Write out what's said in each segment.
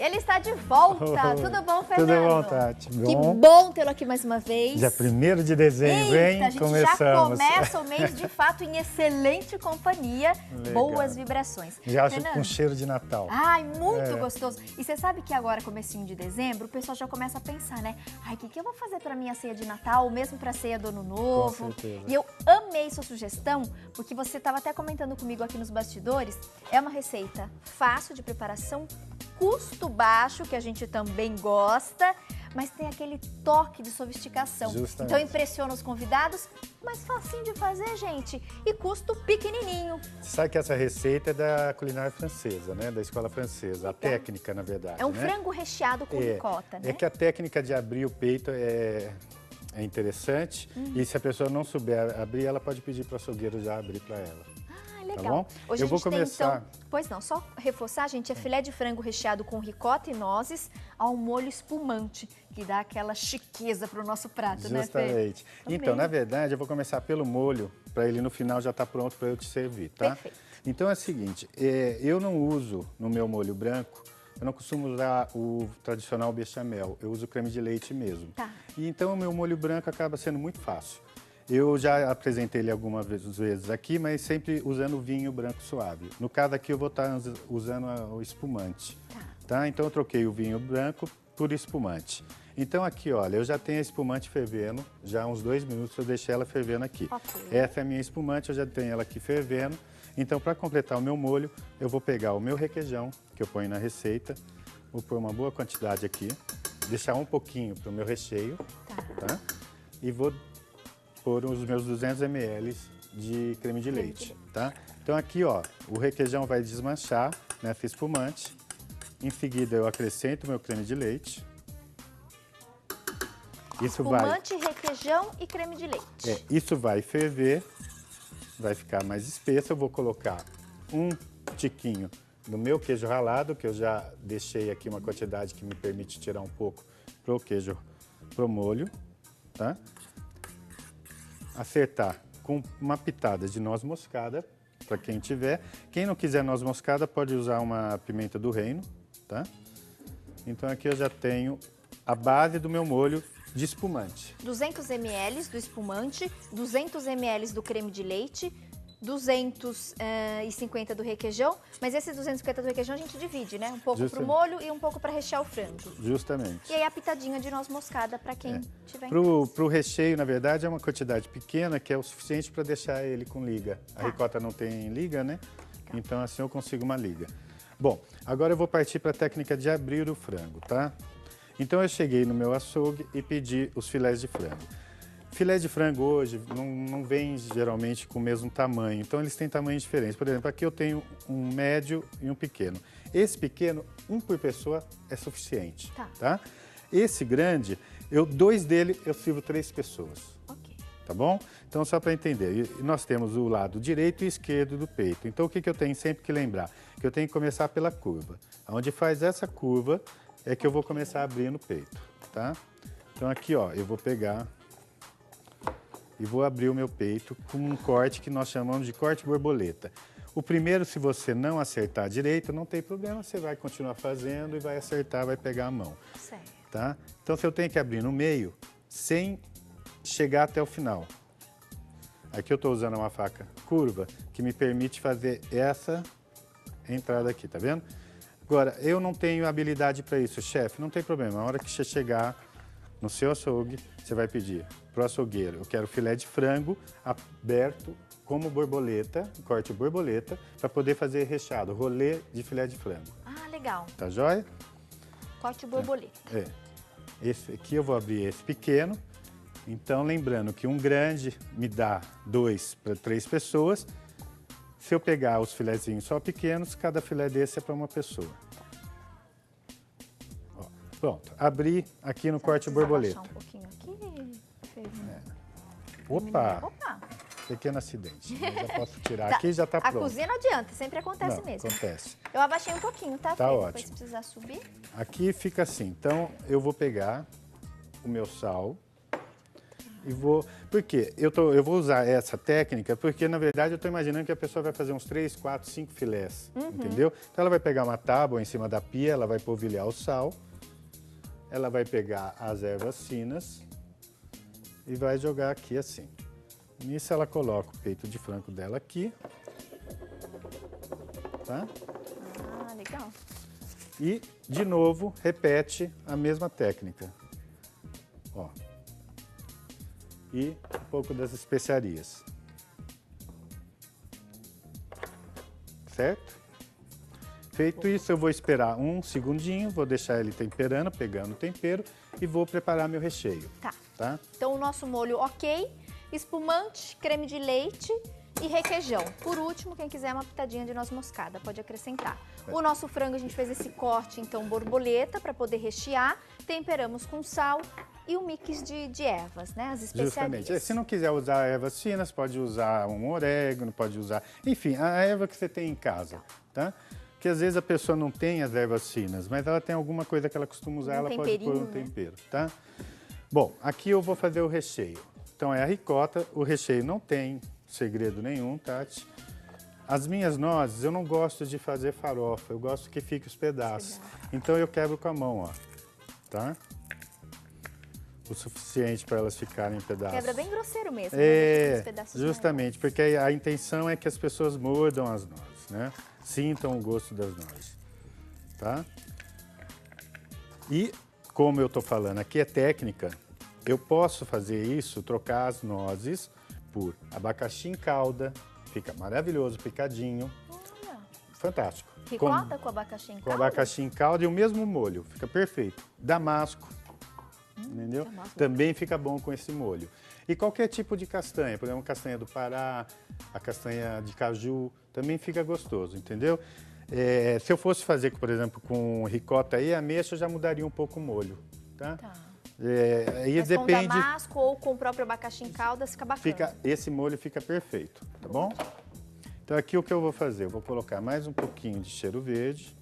Ele está de volta. Tudo bom, Fernando? Tudo bom, Tati? Que bom tê-lo aqui mais uma vez. Dia 1º de dezembro, hein? A gente Começamos. já começa o mês, de fato, em excelente companhia. Legal. Boas vibrações. Já Fernando, com cheiro de Natal. Ai, muito gostoso. E você sabe que agora, comecinho de dezembro, o pessoal já começa a pensar, né? Ai, o que eu vou fazer para minha ceia de Natal, ou mesmo para a ceia do Ano Novo? Com certeza. E eu amei sua sugestão, porque você estava até comentando comigo aqui nos bastidores. É uma receita fácil de preparação, custo baixo, que a gente também gosta, mas tem aquele toque de sofisticação. Justamente. Então impressiona os convidados, mas facinho de fazer, gente, e custo pequenininho. Você sabe que essa receita é da culinária francesa, né? Da escola francesa, a técnica, na verdade. É um né? frango recheado com ricota, né? É que a técnica de abrir o peito é interessante e se a pessoa não souber abrir, ela pode pedir para o açougueiro já abrir para ela. Legal. Tá bom? Hoje eu a vou gente tem, começar. então, pois não, só reforçar, gente, é filé de frango recheado com ricota e nozes ao molho espumante, que dá aquela chiqueza para o nosso prato, né, Fê? Justamente. Então, na verdade, eu vou começar pelo molho, para ele no final já estar pronto para eu te servir, tá? Perfeito. Então é o seguinte, eu não uso no meu molho branco, eu não costumo usar o tradicional bechamel, eu uso creme de leite mesmo. Tá. E então o meu molho branco acaba sendo muito fácil. Eu já apresentei ele algumas vezes aqui, mas sempre usando vinho branco suave. No caso aqui eu vou estar usando o espumante. Tá? Então eu troquei o vinho branco por espumante. Então aqui, olha, eu já tenho a espumante fervendo, já há uns 2 minutos eu deixei ela fervendo aqui. Okay. Essa é a minha espumante, eu já tenho ela aqui fervendo. Então para completar o meu molho, eu vou pegar o meu requeijão, que eu ponho na receita, vou pôr uma boa quantidade aqui, deixar um pouquinho para o meu recheio, tá? E vou por os meus 200 ml de creme de leite, tá? Então aqui, ó, o requeijão vai desmanchar nessa espumante. Em seguida eu acrescento o meu creme de leite. Espumante, requeijão e creme de leite. Isso vai ferver, vai ficar mais espesso. Eu vou colocar um tiquinho do meu queijo ralado, que eu já deixei aqui uma quantidade que me permite tirar um pouco pro queijo, pro molho, tá? Acertar com uma pitada de noz moscada, para quem tiver. Quem não quiser noz moscada pode usar uma pimenta do reino, tá? Então aqui eu já tenho a base do meu molho de espumante. 200 ml do espumante, 200 ml do creme de leite, 250 do requeijão, mas esses 250 do requeijão a gente divide, né? Um pouco para o molho e um pouco para rechear o frango. Justamente. E aí a pitadinha de noz moscada para quem tiver. Pro recheio, na verdade, é uma quantidade pequena que é o suficiente para deixar ele com liga. A ricota não tem liga, né? Então assim eu consigo uma liga. Bom, agora eu vou partir para a técnica de abrir o frango, tá? Então eu cheguei no meu açougue e pedi os filés de frango. Filé de frango hoje não vem geralmente com o mesmo tamanho, então eles têm tamanhos diferentes. Por exemplo, aqui eu tenho um médio e um pequeno. Esse pequeno, um por pessoa, é suficiente, tá? Esse grande, 2 dele eu sirvo 3 pessoas, tá bom? Então só para entender, nós temos o lado direito e esquerdo do peito. Então o que eu tenho sempre que lembrar? Que eu tenho que começar pela curva. Onde faz essa curva é que eu vou começar a abrir no peito, tá? Então aqui, ó, eu vou pegar e vou abrir o meu peito com um corte que nós chamamos de corte borboleta. O primeiro, se você não acertar direito, não tem problema, você vai continuar fazendo e vai acertar, vai pegar a mão. Certo. Tá? Então, se eu tenho que abrir no meio, sem chegar até o final. Aqui eu estou usando uma faca curva, que me permite fazer essa entrada aqui, tá vendo? Agora, eu não tenho habilidade para isso, chefe, não tem problema. A hora que você chegar no seu açougue, você vai pedir pro açougueiro, eu quero filé de frango aberto como borboleta, corte borboleta, para poder fazer recheado, rolê de filé de frango. Ah, legal. Tá joia? Corte borboleta. Esse aqui eu vou abrir esse pequeno, então lembrando que um grande me dá 2 para 3 pessoas. Se eu pegar os filezinhos só pequenos, cada filé desse é para uma pessoa. Ó, pronto, abri aqui no corte borboleta. Um pouquinho aqui. Opa! Pequeno acidente. Eu já posso tirar aqui e já tá pronto. A cozinha não adianta, sempre acontece não, mesmo. Acontece. Eu abaixei um pouquinho, tá? Tá ótimo. Depois se precisar subir. Aqui fica assim, então eu vou pegar o meu sal, E vou... Por quê? Eu vou usar essa técnica porque, na verdade, eu estou imaginando que a pessoa vai fazer uns 3, 4, 5 filés, entendeu? Então, ela vai pegar uma tábua em cima da pia, ela vai polvilhar o sal, ela vai pegar as ervas finas e vai jogar aqui assim. Nisso, ela coloca o peito de frango dela aqui, tá? Ah, legal. E, de novo, repete a mesma técnica. Ó. E um pouco das especiarias. Certo? Feito isso, eu vou esperar um segundinho, vou deixar ele temperando, pegando o tempero e vou preparar meu recheio. Tá. Então, o nosso molho ok, espumante, creme de leite e requeijão. Por último, quem quiser uma pitadinha de noz moscada, pode acrescentar. O nosso frango, a gente fez esse corte, então, borboleta, para poder rechear. Temperamos com sal e um mix de ervas, né? As especiarias. Justamente. Se não quiser usar ervas finas, pode usar um orégano, pode usar... Enfim, a erva que você tem em casa, tá? Porque às vezes a pessoa não tem as ervas finas, mas ela tem alguma coisa que ela costuma usar, ela pode pôr um tempero, tá? Bom, aqui eu vou fazer o recheio. Então é a ricota, o recheio não tem segredo nenhum, Tati. As minhas nozes, eu não gosto de fazer farofa, eu gosto que fique os pedaços. Então eu quebro com a mão, ó, tá? O suficiente para elas ficarem em pedaços. Quebra bem grosseiro mesmo, né? Justamente, porque a intenção é que as pessoas mordam as nozes, né? Sintam o gosto das nozes, tá? E, como eu tô falando, aqui é técnica, eu posso fazer isso, trocar as nozes por abacaxi em calda, fica maravilhoso, picadinho, fantástico. Ricota com abacaxi em calda? Com abacaxi em calda e o mesmo molho, fica perfeito. Damasco, entendeu? Damasco. Também fica bom com esse molho. E qualquer tipo de castanha, por exemplo, castanha do Pará, a castanha de caju, também fica gostoso, entendeu? Se eu fosse fazer, por exemplo, com ricota e ameixa, eu já mudaria um pouco o molho, tá? Aí mas depende... com damasco ou com o próprio abacaxi em caldas fica bacana. Esse molho fica perfeito, tá bom? Então aqui o que eu vou fazer? Eu vou colocar mais um pouquinho de cheiro verde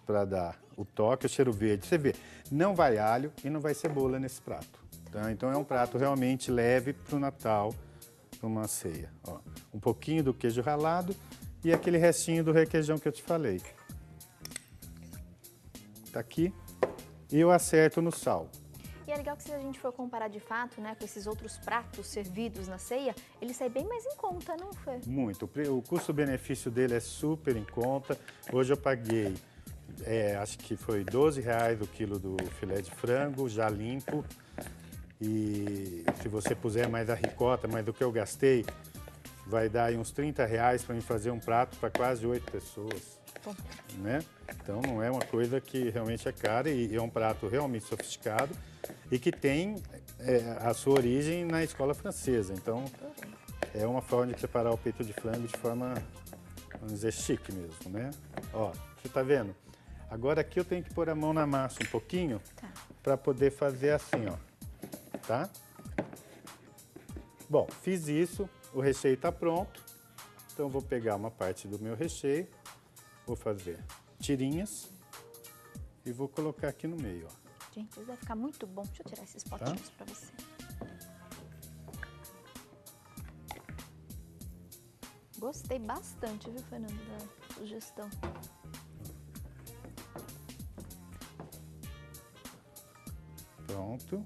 para dar o toque. O cheiro verde, você vê, não vai alho e não vai cebola nesse prato, tá? Então é um prato realmente leve para o Natal, para uma ceia. Ó, um pouquinho do queijo ralado e aquele restinho do requeijão que eu te falei. Tá aqui. E eu acerto no sal. E é legal que se a gente for comparar de fato, né, com esses outros pratos servidos na ceia, ele sai bem mais em conta, não foi? Muito. O custo-benefício dele é super em conta. Hoje eu paguei, acho que foi R$12 o quilo do filé de frango, já limpo. E se você puser mais a ricota, mais do que eu gastei, vai dar aí uns R$30 para mim fazer um prato para quase 8 pessoas. Né? Então não é uma coisa que realmente é cara e é um prato realmente sofisticado e que tem a sua origem na escola francesa. Então é uma forma de preparar o peito de frango de forma, vamos dizer, chique mesmo, né? Ó, você tá vendo? Agora aqui eu tenho que pôr a mão na massa um pouquinho para poder fazer assim, ó, tá? Bom, fiz isso, o recheio tá pronto. Então eu vou pegar uma parte do meu recheio. Vou fazer tirinhas e vou colocar aqui no meio, ó. Gente, isso vai ficar muito bom. Deixa eu tirar esses potinhos para você. Gostei bastante, viu, Fernando, da sugestão. Pronto.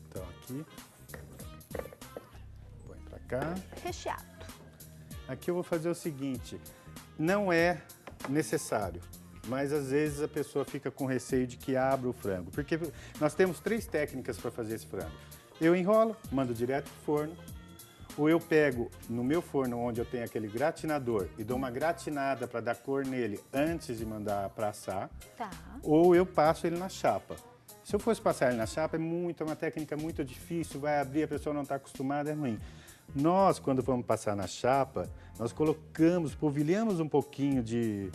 Então aqui. Põe pra cá. Recheado. Aqui eu vou fazer o seguinte, não é necessário, mas às vezes a pessoa fica com receio de que abra o frango, porque nós temos 3 técnicas para fazer esse frango. Eu enrolo, mando direto pro forno, ou eu pego no meu forno onde eu tenho aquele gratinador e dou uma gratinada para dar cor nele antes de mandar para assar, ou eu passo ele na chapa. Se eu fosse passar ele na chapa, é uma técnica muito difícil, vai abrir, a pessoa não está acostumada, é ruim. Nós, quando vamos passar na chapa, nós polvilhamos um pouquinho de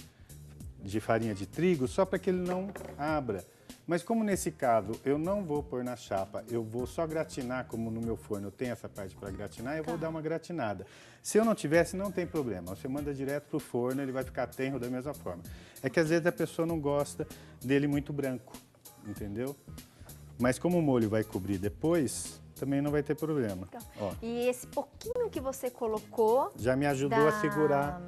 farinha de trigo só para que ele não abra. Mas como nesse caso eu não vou pôr na chapa, eu vou só gratinar, como no meu forno eu tenho essa parte para gratinar, eu vou dar uma gratinada. Se eu não tivesse, não tem problema, você manda direto pro forno, ele vai ficar tenro da mesma forma. É que às vezes a pessoa não gosta dele muito branco, entendeu? Mas como o molho vai cobrir depois, também não vai ter problema. Ó, e esse pouquinho que você colocou... já me ajudou a segurar...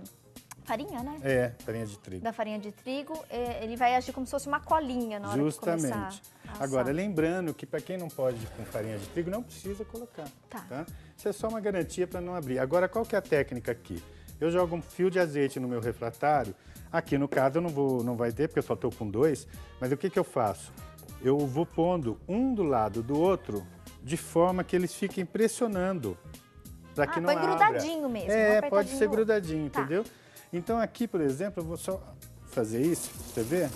Farinha, né? É, farinha de trigo. Da farinha de trigo, ele vai agir como se fosse uma colinha na hora de começar a assar. Agora, lembrando que para quem não pode com farinha de trigo, não precisa colocar, tá? Isso é só uma garantia para não abrir. Agora, qual que é a técnica aqui? Eu jogo um fio de azeite no meu refratário. Aqui, no caso, não vai ter, porque eu só estou com 2. Mas o que que eu faço? Eu vou pondo um do lado do outro, de forma que eles fiquem pressionando, para que não abra. Põe grudadinho mesmo. É, pode ser grudadinho, entendeu? Então aqui, por exemplo, eu vou só fazer isso, você vê?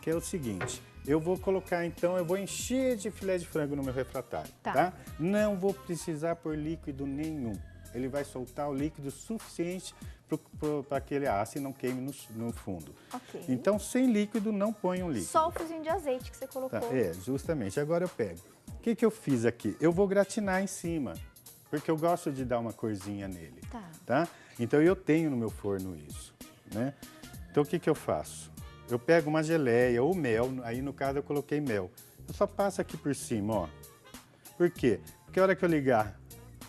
Que é o seguinte, eu vou colocar então, eu vou encher de filé de frango no meu refratário, tá? Não vou precisar pôr líquido nenhum. Ele vai soltar o líquido suficiente para que ele asse e não queime no fundo. Ok. Então, sem líquido, não ponha um líquido. Só o fiozinho de azeite que você colocou. Justamente. Agora eu pego. O que que eu fiz aqui? Eu vou gratinar em cima, porque eu gosto de dar uma corzinha nele, tá? Então, eu tenho no meu forno isso, né? Então, o que que eu faço? Eu pego uma geleia ou mel, aí no caso eu coloquei mel. Eu só passo aqui por cima, ó. Por quê? Porque a hora que eu ligar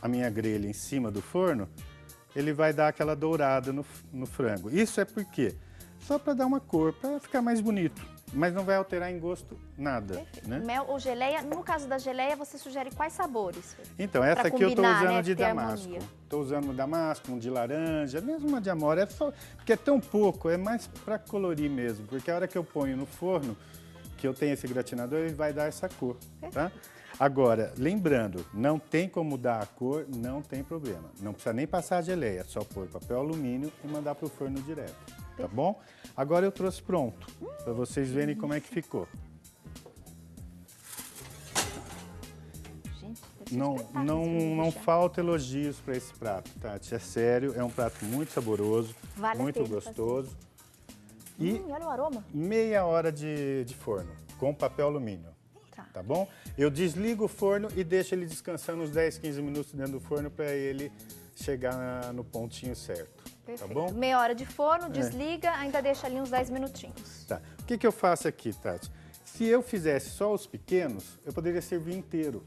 a minha grelha em cima do forno, ele vai dar aquela dourada no frango. Isso é por quê? Só para dar uma cor, para ficar mais bonito. Mas não vai alterar em gosto nada, né? Mel ou geleia, no caso da geleia, você sugere quais sabores? Então, essa aqui eu estou usando de damasco. Harmonia. Estou usando damasco, um de laranja, mesmo uma de amora. É só, porque é tão pouco, é mais para colorir mesmo. Porque a hora que eu ponho no forno, que eu tenho esse gratinador, ele vai dar essa cor, tá? Agora, lembrando, não tem como dar a cor, não tem problema. Não precisa nem passar a geleia, é só pôr papel alumínio e mandar para o forno direto. Tá bom? Agora eu trouxe pronto, para vocês verem como é que ficou. Gente, não falta elogios para esse prato, Tati. É sério, é um prato muito saboroso, muito gostoso. E olha o aroma. Meia hora de forno, com papel alumínio. Tá bom? Eu desligo o forno e deixo ele descansando uns 10, 15 minutos dentro do forno para ele chegar no pontinho certo. Perfeito. Tá bom? Meia hora de forno, desliga, ainda deixa ali uns 10 minutinhos. Tá. O que que eu faço aqui, Tati? Se eu fizesse só os pequenos, eu poderia servir inteiro.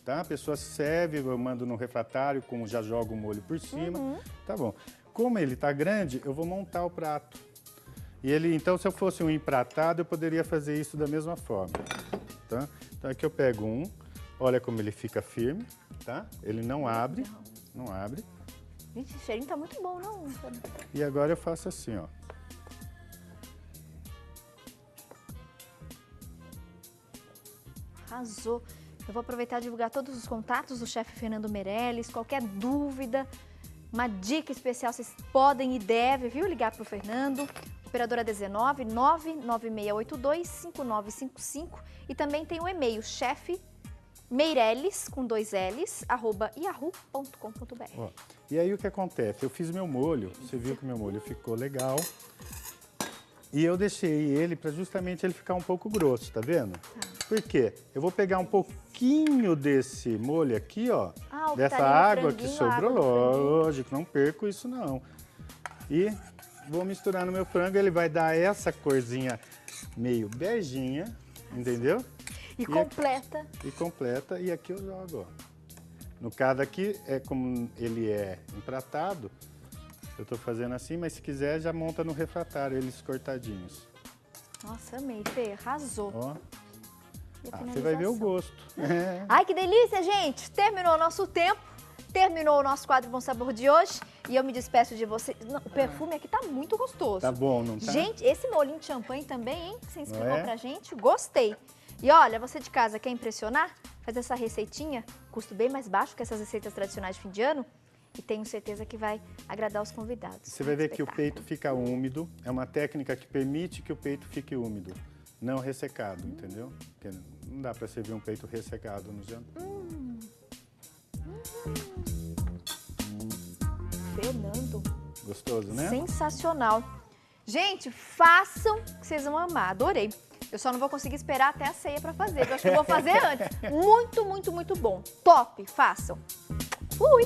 Tá? A pessoa serve, eu mando no refratário, como já jogo o molho por cima. Tá bom. Como ele tá grande, eu vou montar o prato. E ele, então, se eu fosse um empratado, eu poderia fazer isso da mesma forma. Tá? Então aqui eu pego um, olha como ele fica firme, tá? Ele não abre, não abre. Gente, o cheirinho tá muito bom, não? E agora eu faço assim, ó. Arrasou. Eu vou aproveitar e divulgar todos os contatos do chefe Fernando Meirelles. Qualquer dúvida, uma dica especial, vocês podem e devem, viu? Ligar pro Fernando. Operadora 19 99682 5955. E também tem o e-mail chefmeireles, com 2 L's, @yahoo.com.br. E aí o que acontece? Eu fiz meu molho, você viu que meu molho ficou legal. E eu deixei ele para justamente ele ficar um pouco grosso, tá vendo? Por quê? Eu vou pegar um pouquinho desse molho aqui, ó, dessa água que sobrou, lógico, não perco isso não. E vou misturar no meu frango, ele vai dar essa corzinha meio beijinha, entendeu? E completa. E completa, e aqui eu jogo, ó. No caso aqui, é como ele é empratado, eu tô fazendo assim, mas se quiser já monta no refratário, eles cortadinhos. Nossa, amei, Fê, arrasou. Ó. Você vai ver o gosto. Ai, que delícia, gente! Terminou o nosso tempo, terminou o nosso quadro Bom Sabor de hoje e eu me despeço de você. O perfume aqui tá muito gostoso. Tá bom, não tá? Gente, esse molhinho de champanhe também, hein? Que você explicou pra gente, gostei. E olha, você de casa quer impressionar? Faz essa receitinha, custo bem mais baixo que essas receitas tradicionais de fim de ano. E tenho certeza que vai agradar os convidados. Você vai ver que o peito fica úmido. É uma técnica que permite que o peito fique úmido, não ressecado, entendeu? Porque não dá para servir um peito ressecado no jantar. Fernando. Gostoso, né? Sensacional. Gente, façam que vocês vão amar. Adorei. Eu só não vou conseguir esperar até a ceia para fazer. Eu acho que eu vou fazer antes. Muito, muito, muito bom. Top. Façam. Fui.